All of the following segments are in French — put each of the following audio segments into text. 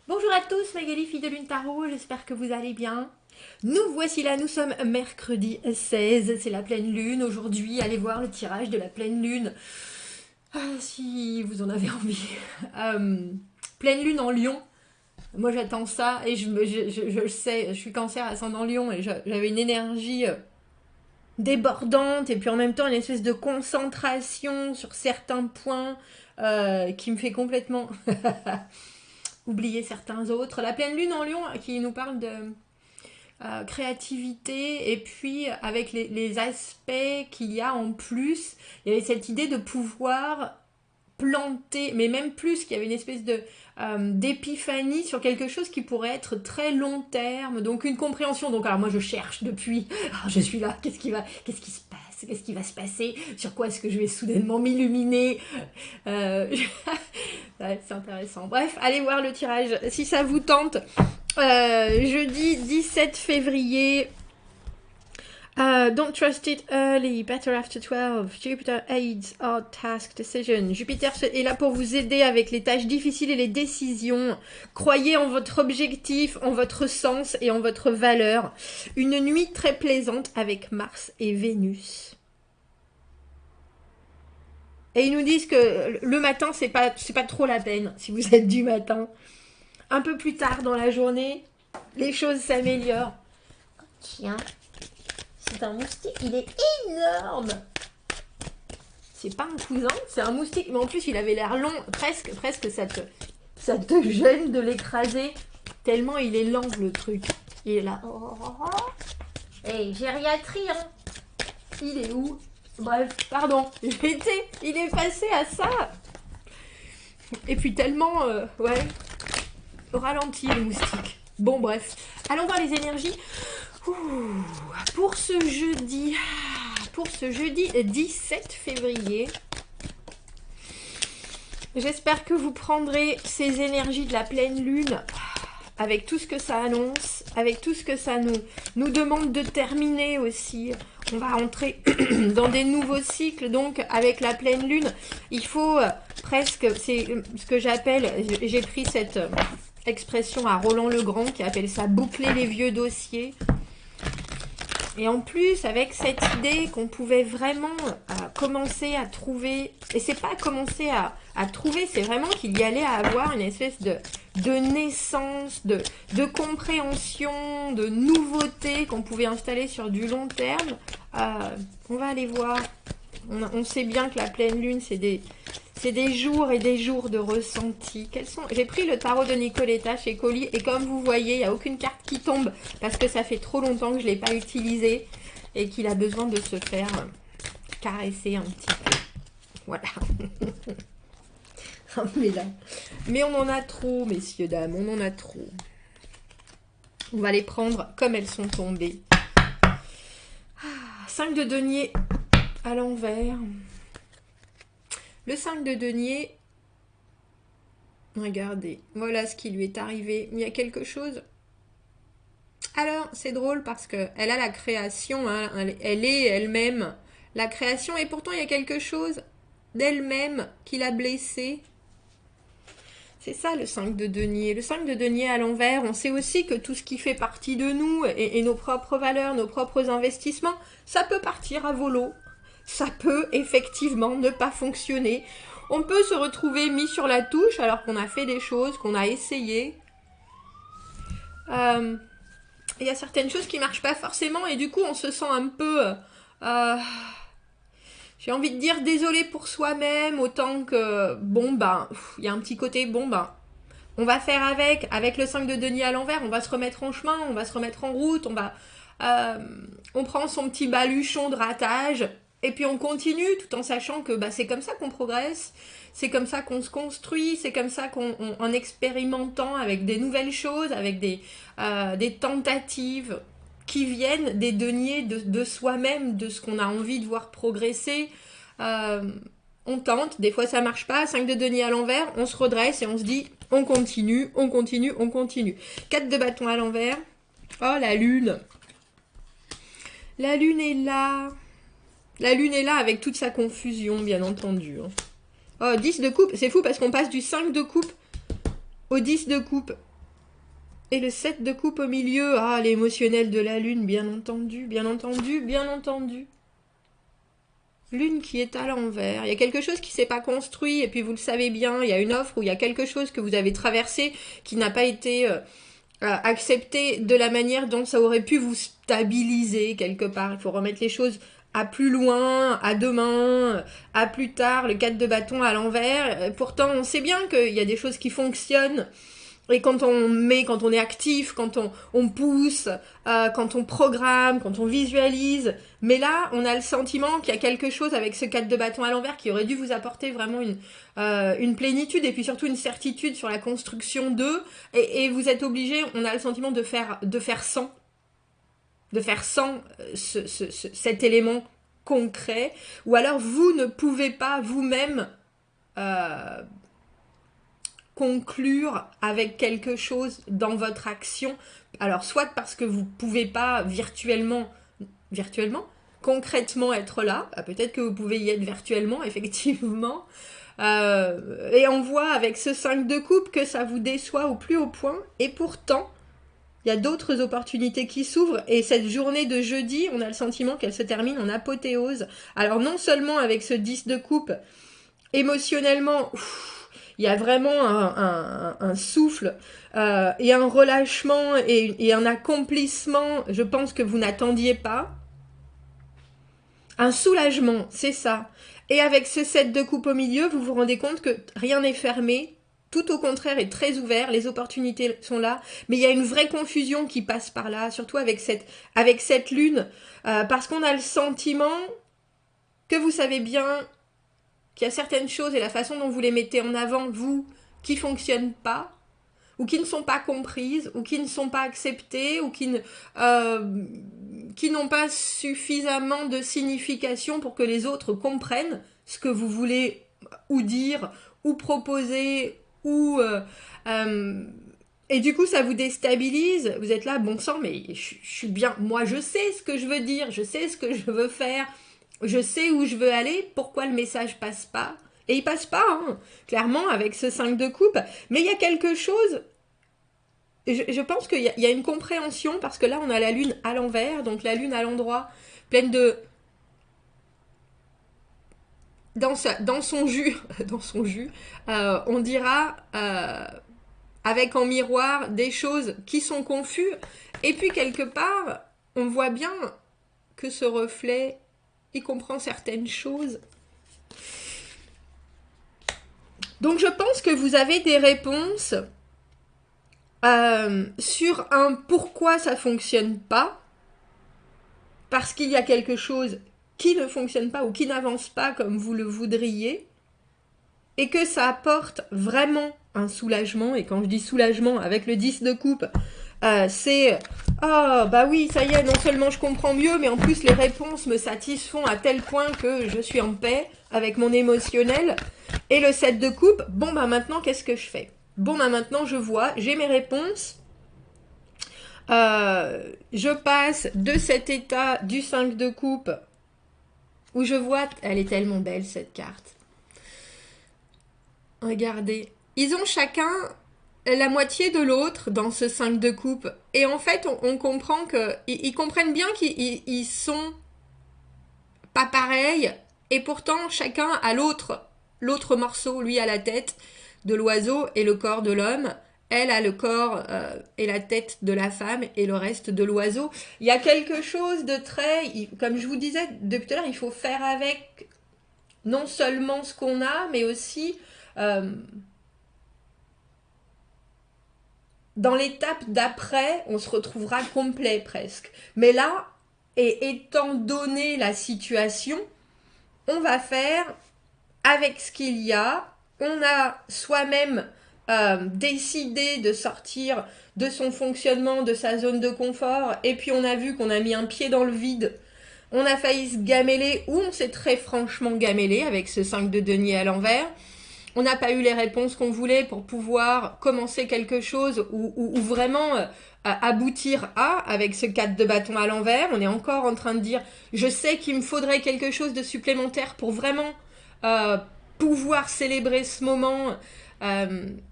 Bonjour à tous, Magali, fille de Lune Tarot, j'espère que vous allez bien. Nous voici là, nous sommes mercredi 16, c'est la pleine lune. Aujourd'hui, allez voir le tirage de la pleine lune, si vous en avez envie. Pleine lune en Lion, moi j'attends ça et je le sais, je suis cancer ascendant Lion et j'avais une énergie débordante et puis en même temps une espèce de concentration sur certains points qui me fait complètement oublier certains autres. La pleine lune en Lion qui nous parle de créativité et puis avec les aspects qu'il y a en plus, il y avait cette idée de pouvoir planter, mais même plus, qu'il y avait une espèce de d'épiphanie sur quelque chose qui pourrait être très long terme, donc une compréhension. Donc alors moi je cherche depuis, alors je suis là, qu'est-ce qui se passe, qu'est-ce qui va se passer, sur quoi est-ce que je vais soudainement m'illuminer. Ouais, c'est intéressant. Bref, allez voir le tirage si ça vous tente. Jeudi 17 février. Don't trust it early, better after 12. Jupiter aids our task decision. Jupiter est là pour vous aider avec les tâches difficiles et les décisions. Croyez en votre objectif, en votre sens et en votre valeur. Une nuit très plaisante avec Mars et Vénus. Et ils nous disent que le matin, c'est pas trop la peine si vous êtes du matin. Un peu plus tard dans la journée, les choses s'améliorent. Tiens, c'est un moustique, il est énorme. C'est pas un cousin, c'est un moustique, mais en plus il avait l'air long, presque ça te gêne de l'écraser, tellement il est lent le truc. Il est là. Hey, gériatrie, hein. Il est où? Bref, pardon, il est passé à ça. Et puis tellement, ouais, au ralenti le moustique. Bon bref, allons voir les énergies. Pour ce jeudi 17 février, j'espère que vous prendrez ces énergies de la pleine lune avec tout ce que ça annonce, avec tout ce que ça nous demande de terminer aussi. On va entrer dans des nouveaux cycles, donc avec la pleine lune, il faut presque, c'est ce que j'appelle, j'ai pris cette expression à Roland Legrand qui appelle ça boucler les vieux dossiers. Et en plus, avec cette idée qu'on pouvait vraiment commencer à trouver, et c'est pas commencer à trouver, c'est vraiment qu'il y allait à avoir une espèce de naissance, de compréhension, de nouveauté qu'on pouvait installer sur du long terme. On va aller voir. On sait bien que la pleine lune, c'est des jours et des jours de ressenti. J'ai pris le tarot de Nicoletta chez Colli et comme vous voyez, il n'y a aucune carte qui tombe parce que ça fait trop longtemps que je ne l'ai pas utilisé et qu'il a besoin de se faire caresser un petit peu. Voilà. Mais on en a trop, messieurs, dames, on en a trop. On va les prendre comme elles sont tombées. 5 de denier à l'envers. Le 5 de denier, regardez, voilà ce qui lui est arrivé. Il y a quelque chose. Alors, c'est drôle parce qu'elle a la création, hein, elle est elle-même la création, et pourtant il y a quelque chose d'elle-même qui l'a blessée. C'est ça le 5 de denier. Le 5 de denier à l'envers, on sait aussi que tout ce qui fait partie de nous et nos propres valeurs, nos propres investissements, ça peut partir à volo. Ça peut effectivement ne pas fonctionner. On peut se retrouver mis sur la touche alors qu'on a fait des choses, qu'on a essayé. Il y a certaines choses qui ne marchent pas forcément et du coup on se sent un peu... j'ai envie de dire désolé pour soi-même, autant que... Bon ben, il y a un petit côté, bon ben, on va faire avec le 5 de denier à l'envers, on va se remettre en chemin, on va se remettre en route, on prend son petit baluchon de ratage... Et puis on continue tout en sachant que c'est comme ça qu'on progresse, c'est comme ça qu'on se construit, c'est comme ça en expérimentant avec des nouvelles choses, avec des tentatives qui viennent des deniers de soi-même, de ce qu'on a envie de voir progresser. On tente, des fois ça marche pas, 5 de denier à l'envers, on se redresse et on se dit on continue, on continue, on continue. 4 de bâton à l'envers. Oh la lune. La lune est là. La lune est là avec toute sa confusion, bien entendu. Oh, 10 de coupe. C'est fou parce qu'on passe du 5 de coupe au 10 de coupe. Et le 7 de coupe au milieu, ah, l'émotionnel de la lune, bien entendu, bien entendu, bien entendu. Lune qui est à l'envers, il y a quelque chose qui ne s'est pas construit, et puis vous le savez bien, il y a une offre où il y a quelque chose que vous avez traversé qui n'a pas été accepté de la manière dont ça aurait pu vous stabiliser quelque part. Il faut remettre les choses à plus loin, à demain, à plus tard, le 4 de bâton à l'envers. Pourtant, on sait bien qu'il y a des choses qui fonctionnent. Et quand on est actif, quand on pousse, quand on programme, quand on visualise, mais là, on a le sentiment qu'il y a quelque chose avec ce 4 de bâton à l'envers qui aurait dû vous apporter vraiment une plénitude et puis surtout une certitude sur la construction d'eux. Et vous êtes obligé, on a le sentiment de faire sans cet élément concret, ou alors vous ne pouvez pas vous-même conclure avec quelque chose dans votre action. Alors soit parce que vous pouvez pas virtuellement, concrètement être là, peut-être que vous pouvez y être virtuellement, effectivement, et on voit avec ce 5 de coupe que ça vous déçoit au plus haut point, et pourtant, il y a d'autres opportunités qui s'ouvrent, et cette journée de jeudi, on a le sentiment qu'elle se termine en apothéose. Alors non seulement avec ce 10 de coupe, émotionnellement, il y a vraiment un souffle et un relâchement et un accomplissement, je pense que vous n'attendiez pas. Un soulagement, c'est ça. Et avec ce 7 de coupe au milieu, vous vous rendez compte que rien n'est fermé, tout au contraire est très ouvert, les opportunités sont là, mais il y a une vraie confusion qui passe par là, surtout avec cette lune, parce qu'on a le sentiment que vous savez bien qu'il y a certaines choses et la façon dont vous les mettez en avant, vous, qui ne fonctionnent pas, ou qui ne sont pas comprises, ou qui ne sont pas acceptées, ou qui n'ont pas suffisamment de signification pour que les autres comprennent ce que vous voulez ou dire, ou proposer, ou... et du coup, ça vous déstabilise. Vous êtes là, bon sang, mais je suis bien... Moi, je sais ce que je veux dire, je sais ce que je veux faire, je sais où je veux aller, pourquoi le message passe pas. Et il passe pas, hein, clairement, avec ce 5 de coupe. Mais il y a quelque chose... Je pense qu'il y a une compréhension, parce que là, on a la lune à l'envers, donc la lune à l'endroit, pleine de... Dans son jus, on dira... avec en miroir des choses qui sont confuses. Et puis, quelque part, on voit bien que ce reflet, il comprend certaines choses. Donc, je pense que vous avez des réponses sur un pourquoi ça ne fonctionne pas, parce qu'il y a quelque chose qui ne fonctionne pas ou qui n'avance pas comme vous le voudriez, et que ça apporte vraiment un soulagement. Et quand je dis soulagement, avec le 10 de coupe, c'est « Oh, bah oui, ça y est, non seulement je comprends mieux, mais en plus les réponses me satisfont à tel point que je suis en paix avec mon émotionnel. » Et le 7 de coupe, bon, bah maintenant, qu'est-ce que je fais? Bon, bah maintenant, je vois, j'ai mes réponses. Je passe de cet état du 5 de coupe, où je vois, elle est tellement belle, cette carte. Regardez, ils ont chacun la moitié de l'autre dans ce 5 de coupe. Et en fait, on comprend qu'ils comprennent bien qu'ils sont pas pareils. Et pourtant, chacun a l'autre morceau. Lui a la tête de l'oiseau et le corps de l'homme. Elle a le corps et la tête de la femme et le reste de l'oiseau. Il y a quelque chose de très... Comme je vous disais depuis tout à l'heure, il faut faire avec non seulement ce qu'on a, mais aussi... dans l'étape d'après, on se retrouvera complet presque. Mais là, et étant donné la situation, on va faire avec ce qu'il y a. On a soi-même décidé de sortir de son fonctionnement, de sa zone de confort, et puis on a vu qu'on a mis un pied dans le vide. On a failli se gameler, ou on s'est très franchement gamellé avec ce 5 de denier à l'envers. On n'a pas eu les réponses qu'on voulait pour pouvoir commencer quelque chose ou vraiment aboutir avec ce 4 de bâton à l'envers. On est encore en train de dire, je sais qu'il me faudrait quelque chose de supplémentaire pour vraiment pouvoir célébrer ce moment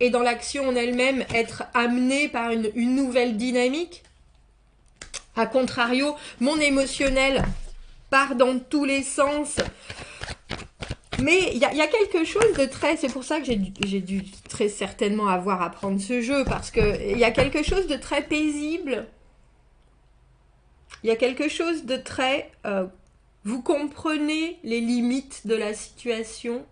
et dans l'action en elle-même, être amené par une nouvelle dynamique. A contrario, mon émotionnel part dans tous les sens. Mais il y a quelque chose de très... C'est pour ça que j'ai dû très certainement avoir à prendre ce jeu, parce qu'il y a quelque chose de très paisible. Il y a quelque chose de très... vous comprenez les limites de la situation.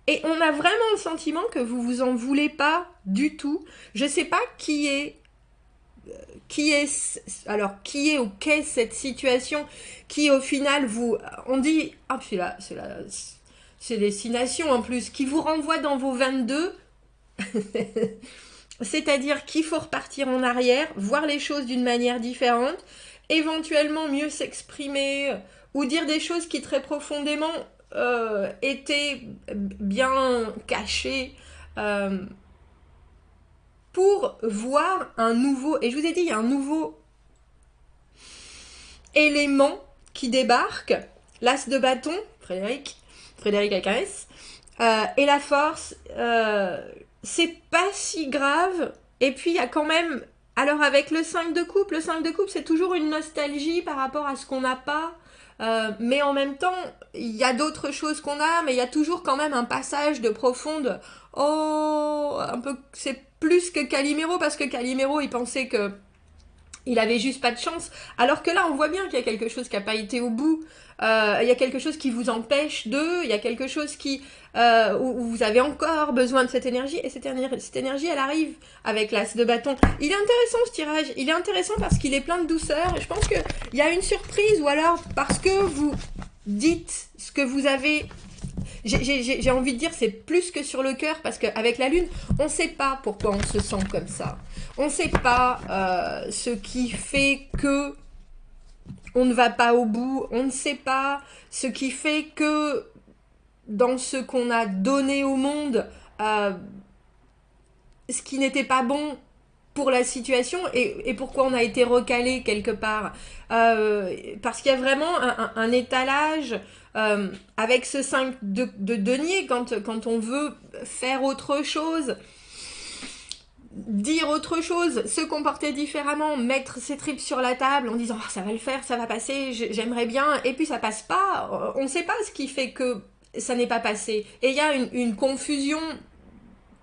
Et on a vraiment le sentiment que vous vous en voulez pas du tout. Je sais pas qui est ou qu'est cette situation qui au final on dit, ah puis là, c'est destination en plus, qui vous renvoie dans vos 22, c'est-à-dire qu'il faut repartir en arrière, voir les choses d'une manière différente, éventuellement mieux s'exprimer, ou dire des choses qui très profondément étaient bien cachées, pour voir un nouveau... Et je vous ai dit, il y a un nouveau élément qui débarque. L'as de bâton, Frédéric avec un S. Et la force, c'est pas si grave. Et puis, il y a quand même... Alors, avec le 5 de coupe, c'est toujours une nostalgie par rapport à ce qu'on n'a pas. Mais en même temps, il y a d'autres choses qu'on a, mais il y a toujours quand même un passage de profonde... Oh, un peu... C'est plus que Calimero, parce que Calimero, il pensait que il avait juste pas de chance, alors que là, on voit bien qu'il y a quelque chose qui n'a pas été au bout, il y a quelque chose qui vous empêche il y a quelque chose où vous avez encore besoin de cette énergie, et cette énergie, elle arrive avec l'as de bâton. Il est intéressant ce tirage, il est intéressant parce qu'il est plein de douceur, et je pense qu'il y a une surprise, ou alors parce que vous dites ce que vous avez... J'ai envie de dire, c'est plus que sur le cœur, parce qu'avec la lune, on ne sait pas pourquoi on se sent comme ça. On ne sait pas ce qui fait que on ne va pas au bout. On ne sait pas ce qui fait que dans ce qu'on a donné au monde, ce qui n'était pas bon pour la situation, et pourquoi on a été recalé quelque part. Parce qu'il y a vraiment un étalage... avec ce 5 de denier, quand on veut faire autre chose, dire autre chose, se comporter différemment, mettre ses tripes sur la table en disant oh, ça va le faire, ça va passer, j'aimerais bien, et puis ça passe pas, on ne sait pas ce qui fait que ça n'est pas passé. Et il y a une confusion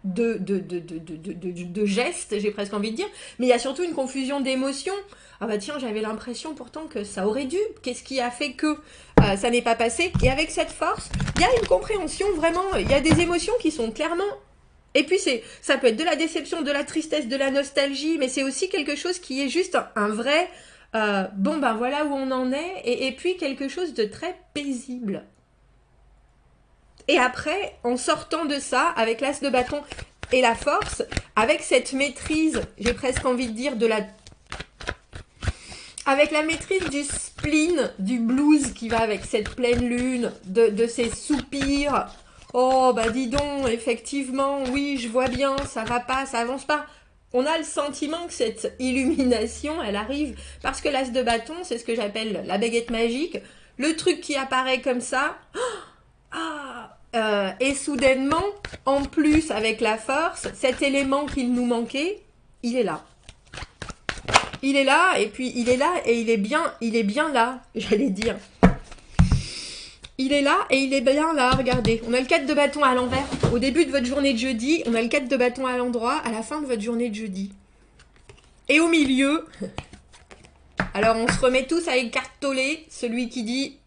de gestes, j'ai presque envie de dire, mais il y a surtout une confusion d'émotions. Ah bah tiens, j'avais l'impression pourtant que ça aurait dû. Qu'est-ce qui a fait que ça n'est pas passé? Et avec cette force, il y a une compréhension vraiment, il y a des émotions qui sont clairement... Et puis ça peut être de la déception, de la tristesse, de la nostalgie, mais c'est aussi quelque chose qui est juste un vrai... bon ben voilà où on en est, et puis quelque chose de très paisible. Et après, en sortant de ça, avec l'as de bâton et la force, avec cette maîtrise, j'ai presque envie de dire avec la maîtrise du spleen, du blues qui va avec cette pleine lune, de ces soupirs. Oh, bah dis donc, effectivement, oui, je vois bien, ça va pas, ça avance pas. On a le sentiment que cette illumination, elle arrive parce que l'as de bâton, c'est ce que j'appelle la baguette magique. Le truc qui apparaît comme ça, et soudainement, en plus avec la force, cet élément qu'il nous manquait, il est là. Il est là, et puis il est là, et il est bien là, j'allais dire. Il est là, et il est bien là, regardez. On a le 4 de bâton à l'envers. Au début de votre journée de jeudi, on a le 4 de bâton à l'endroit, à la fin de votre journée de jeudi. Et au milieu, alors on se remet tous à écartoler celui qui dit...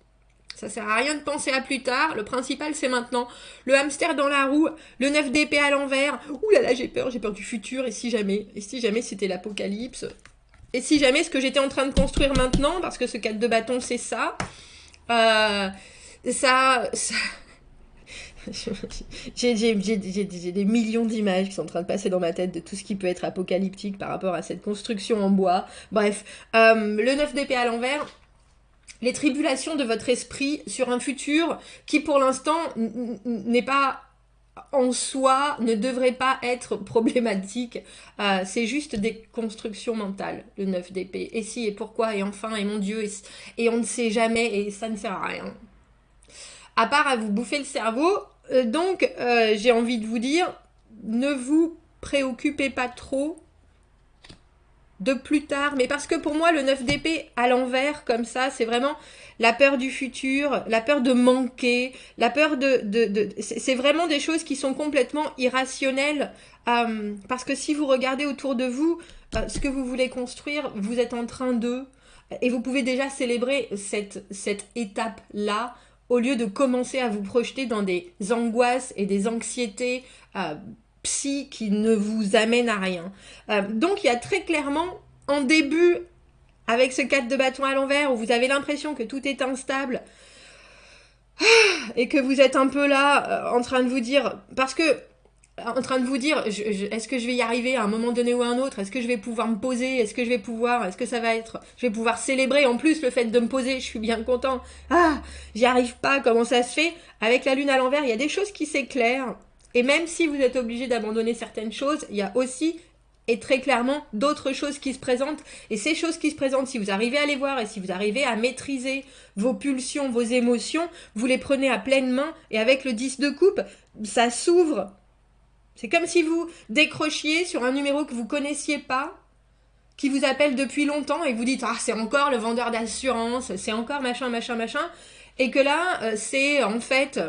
Ça sert à rien de penser à plus tard, le principal c'est maintenant. Le hamster dans la roue, le 9 d'épée à l'envers. Ouh là là, j'ai peur du futur, et si jamais c'était l'apocalypse. Et si jamais ce que j'étais en train de construire maintenant, parce que ce 4 de bâton c'est ça, j'ai des millions d'images qui sont en train de passer dans ma tête de tout ce qui peut être apocalyptique par rapport à cette construction en bois. Bref, le 9 d'épée à l'envers, les tribulations de votre esprit sur un futur qui pour l'instant n'est pas en soi, ne devrait pas être problématique. C'est juste des constructions mentales, le 9 d'épée. Et si, et pourquoi, et enfin, et mon Dieu, et on ne sait jamais, et ça ne sert à rien. À part à vous bouffer le cerveau, Donc, j'ai envie de vous dire, ne vous préoccupez pas trop de plus tard, mais parce que pour moi, le 9 d'épée à l'envers, comme ça, c'est vraiment la peur du futur, la peur de manquer, la peur c'est vraiment des choses qui sont complètement irrationnelles, parce que si vous regardez autour de vous, ce que vous voulez construire, vous êtes en train de... Et vous pouvez déjà célébrer cette étape-là, au lieu de commencer à vous projeter dans des angoisses et des anxiétés psy qui ne vous amènent à rien. Donc il y a très clairement, en début, avec ce 4 de bâton à l'envers, où vous avez l'impression que tout est instable, et que vous êtes un peu là, en train de vous dire... Parce que est-ce que je vais y arriver à un moment donné ou à un autre? Est-ce que je vais pouvoir me poser? Est-ce que je vais pouvoir célébrer en plus le fait de me poser? Je suis bien content. Ah, j'y arrive pas, comment ça se fait? Avec la lune à l'envers, il y a des choses qui s'éclairent. Et même si vous êtes obligé d'abandonner certaines choses, il y a aussi, et très clairement, d'autres choses qui se présentent. Et ces choses qui se présentent, si vous arrivez à les voir et si vous arrivez à maîtriser vos pulsions, vos émotions, vous les prenez à pleine main. Et avec le 10 de coupe, ça s'ouvre. C'est comme si vous décrochiez sur un numéro que vous connaissiez pas, qui vous appelle depuis longtemps et vous dites « Ah, c'est encore le vendeur d'assurance, c'est encore machin, machin, machin ». Et que là, c'est en fait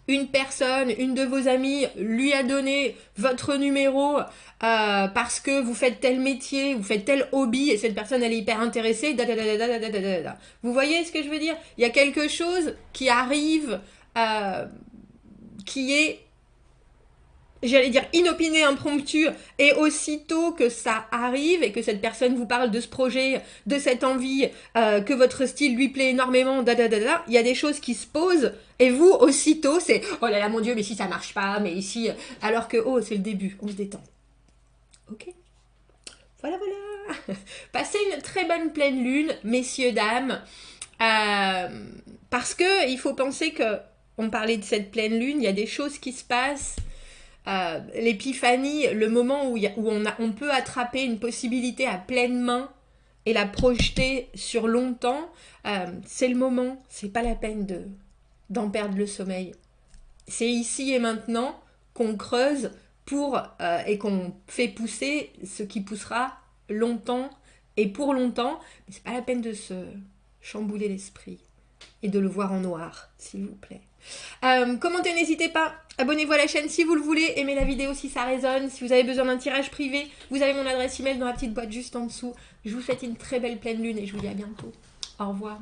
une personne, une de vos amies lui a donné votre numéro parce que vous faites tel métier, vous faites tel hobby et cette personne elle est hyper intéressée. Vous voyez ce que je veux dire? Il y a quelque chose qui arrive qui est, j'allais dire, inopiné, impromptu, et aussitôt que ça arrive et que cette personne vous parle de ce projet, de cette envie, que votre style lui plaît énormément, il y a des choses qui se posent, et vous, aussitôt, c'est « Oh là là, mon Dieu, mais si ça marche pas, mais ici... » Alors que, oh, c'est le début, on se détend. Ok. Voilà, voilà. Passez une très bonne pleine lune, messieurs, dames, parce que il faut penser que, on parlait de cette pleine lune, il y a des choses qui se passent. L'épiphanie, le moment où on peut attraper une possibilité à pleine main et la projeter sur longtemps, c'est le moment, c'est pas la peine d'en perdre le sommeil. C'est ici et maintenant qu'on creuse et qu'on fait pousser ce qui poussera longtemps et pour longtemps, mais c'est pas la peine de se chambouler l'esprit et de le voir en noir, s'il vous plaît. Commentez, n'hésitez pas. Abonnez-vous à la chaîne si vous le voulez. Aimez la vidéo si ça résonne. Si vous avez besoin d'un tirage privé, vous avez mon adresse email dans la petite boîte juste en dessous. Je vous souhaite une très belle pleine lune et je vous dis à bientôt. Au revoir.